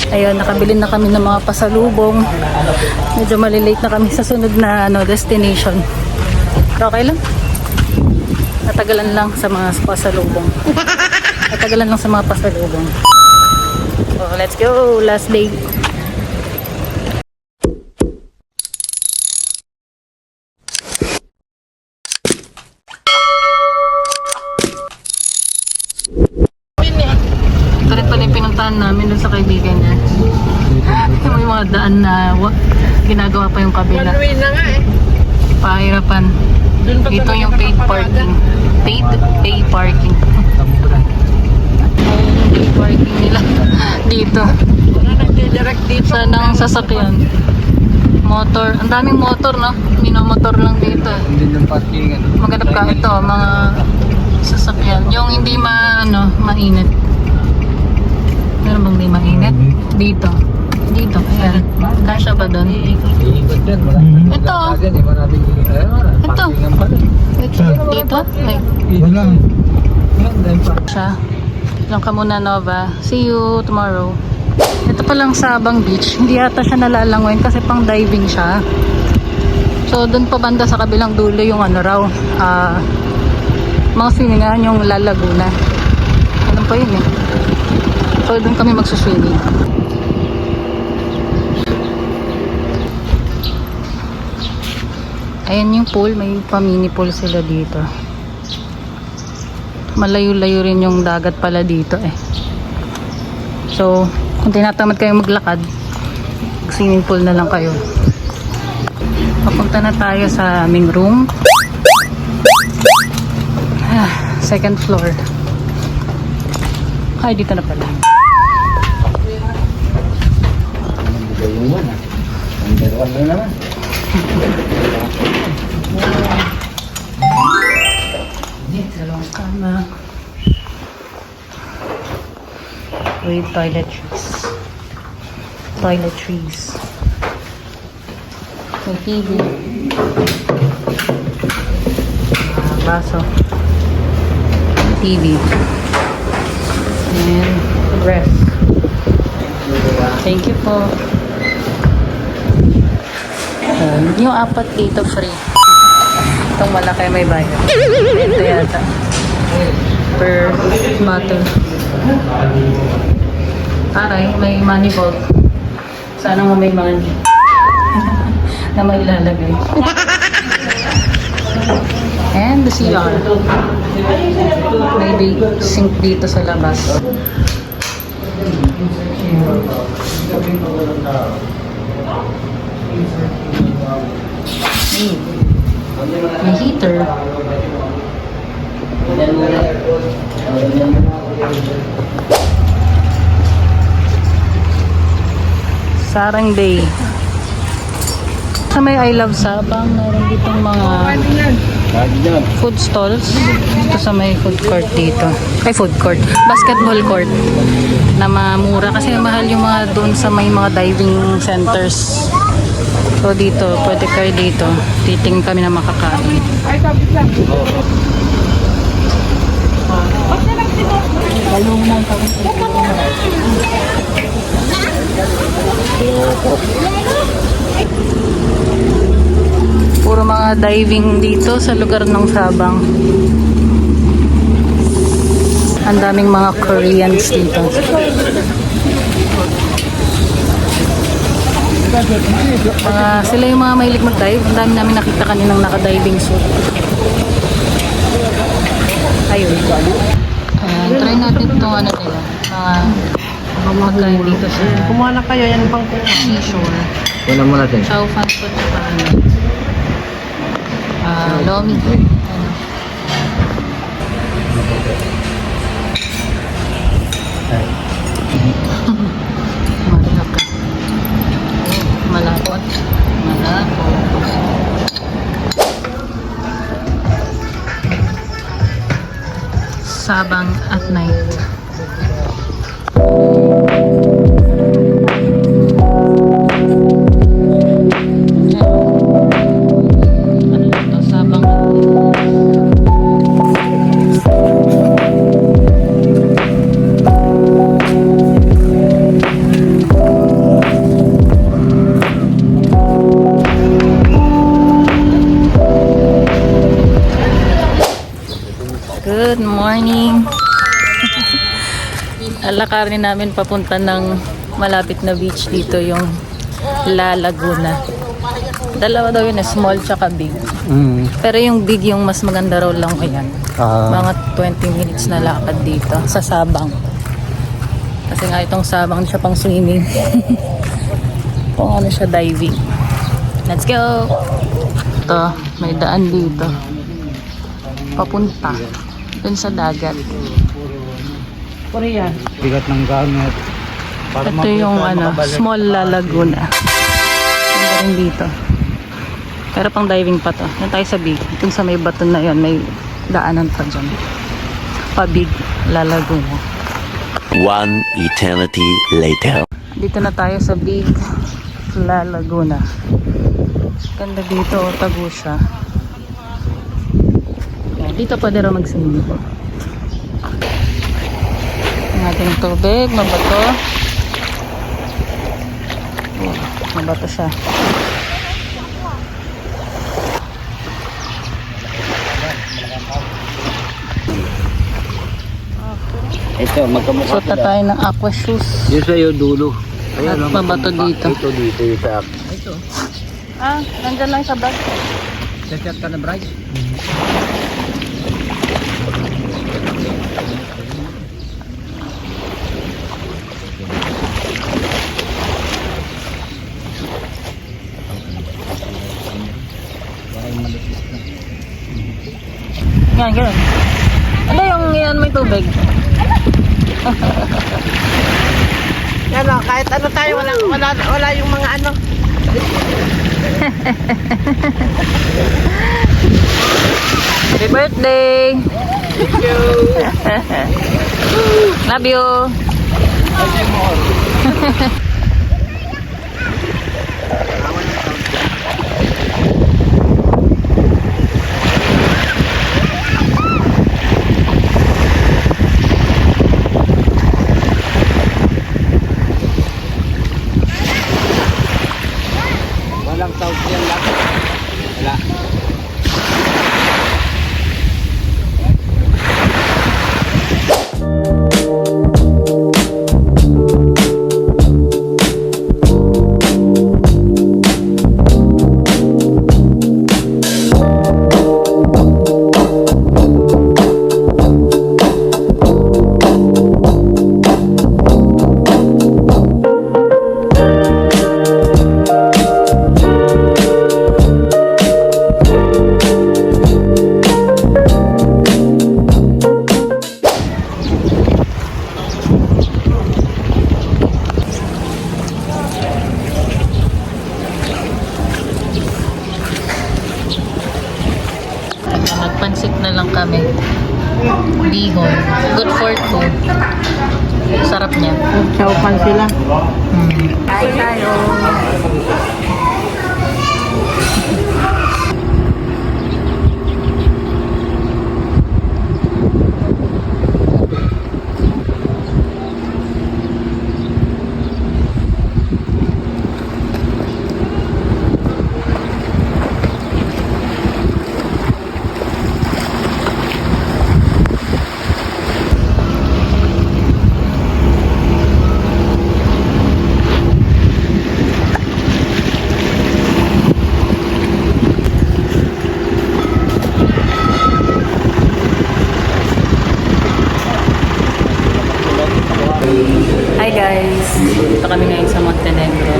Ayun, nakabili na kami ng mga pasalubong. Medyo malilate na kami sa sunod na destination. Pero okay lang. Natagalan lang sa mga pasalubong. Natagalan lang sa mga pasalubong. So, let's go! Last day. Ito rin pala yung pinuntahan namin dun sa kaibigan niya. May mga daan na ginagawa pa yung kabila. One way na nga eh. Pahirapan. Dito yung paid parking. Paid parking. Paid parking nila. Dito. Nagdidirect dito. Saan ang sasakyan? Motor. Ang daming motor, no? Minomotor lang dito. Hindi yung parking. Maghanap ka ito, mga sasakyan. Yung hindi mainit. Meron bang di mainit? Dito. Dito. Ayan. Kasya ba doon? Iikot yan. Ito. Maraming Ito. parking pala. Dito? Ay. Wala. Siya. Lang ka muna, Nova. See you tomorrow. Ito pa lang sa Abang Beach. Hindi yata siya nalalangoyin kasi pang diving siya. So, doon pa banda sa kabilang dulo yung mga swimingan yung La Laguna. Alam pa yun eh. So, doon kami magsuswimming. Ayan yung pool. May pa-mini pool sila dito. Malayo-layo rin yung dagat pala dito eh. So, kung tinatamad kayo maglakad, swimming pool na lang kayo. Papunta na tayo sa aming room. Second floor. Ay, dito na pala. Dalawang kama. With toiletries. May TV. Baso. TV. And ref. Thank you po. Yung apat dito free. Itong malaki may bayad. Ito yata. Per bottle. Aray, may money vault. Sana nga may money. Na may ilalagay. And the CR. May sink dito sa labas. May heater. Sarang Bay. Sa may I Love Sabang, meron ditong mga food stalls. Ito sa may food court dito. Ay, food court. Basketball court. Na mamura kasi mahal yung mga doon sa may mga diving centers. So dito, pwede kayo dito. Titingin kami na makakain. Puro mga diving dito sa lugar ng Sabang. Ang daming mga Koreans dito. Sila yung mga mahilig mag-dive. Ang dami namin nakita kaninang naka-diving suit. Ayun. Try natin itong nila. Mga magkain dito sa Kumuha na kayo, yan pang seashore. Wala mo natin. Chow fan po ito Lomi. Malapot. Sabang at night. lalakarin namin papunta ng malapit na beach dito, yung La Laguna. Dalawa daw yun, small tsaka big. Pero yung big, yung mas maganda raw lang ayan. Mga 20 minutes na lakad dito sa Sabang. Kasi nga itong Sabang siya pang swimming. Kung ano siya, diving. Let's go! Ito, may daan dito. Papunta dun sa dagat. Korea. Bigat ng gamit. Ito yung small La Laguna. Ganda rin dito. Pero pang diving pa to. Yan tayo sa big. Dun sa may bato na yon, may daanan pa dyan. Pa big La Laguna. One eternity later. Dito na tayo sa big La Laguna. Ganda dito, tago siya. Yan, dito pwede raw mag-swimming. Ang ating tubig, mabato. Mabato siya. Ito, magkamukha Suot na tayo ng aqua shoes. Yung sa'yo, dulo. At mabato dito. Ito, yung sa akin. Ito. Ah, nandyan lang sa bag. Chat ka na, Bryce? Yan, ganun. Ano yung yan may tubig? Yan o, kahit ano tayo, wala yung mga ano. Happy birthday! Thank you. Love you! Walang sound yan lang. Wala. Nagpansit na lang kami. Bihon. Good for two. Sarap niya. Chowpan sila. Hi tayo. Hi guys! Dito kami ngayon sa Montenegro.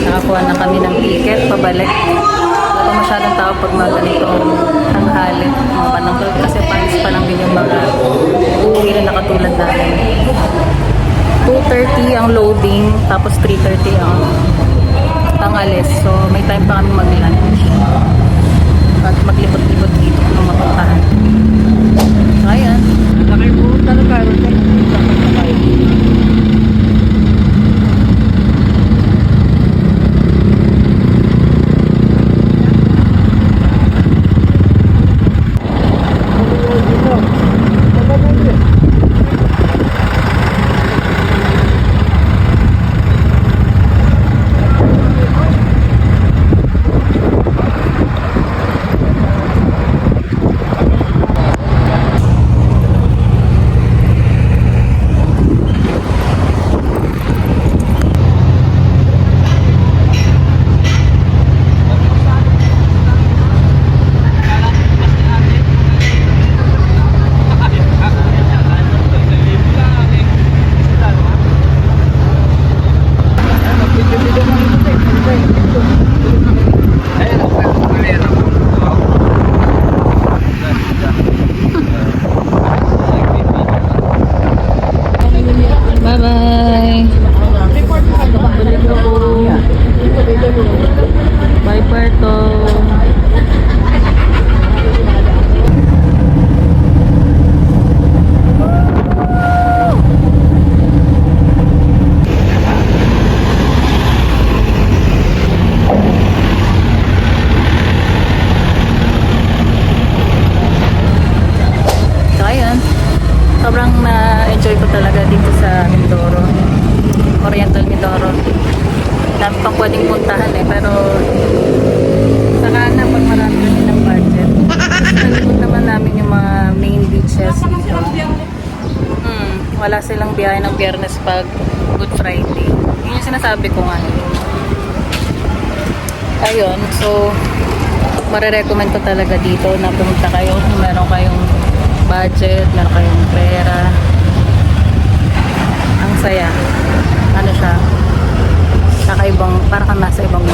Nakakuha na kami ng ticket pabalik. Wala pa masyadong tao pag mga ganitong tanghali. Mga panangkot kasi panis pa lang din yung mga uuwi na nakatulad namin. 2:30 ang loading, tapos 3:30 ang pangalis. So may time pa kami mag-lunch. At maglibot-libot dito kung mapuntahan. Ayan. Laki po talaga. pwedeng puntahan eh. Pero saka na pag marami kami ng budget. Nalikod naman namin yung mga main beaches dito. Wala silang biyahe ng Biyernes pag Good Friday. Yun yung sinasabi ko nga. Ayun, so marirecommend ko talaga dito na pumunta kayo kung meron kayong budget, meron kayong pera. Ang saya. Ano siya? Kakaibang, parang kang nasa ibang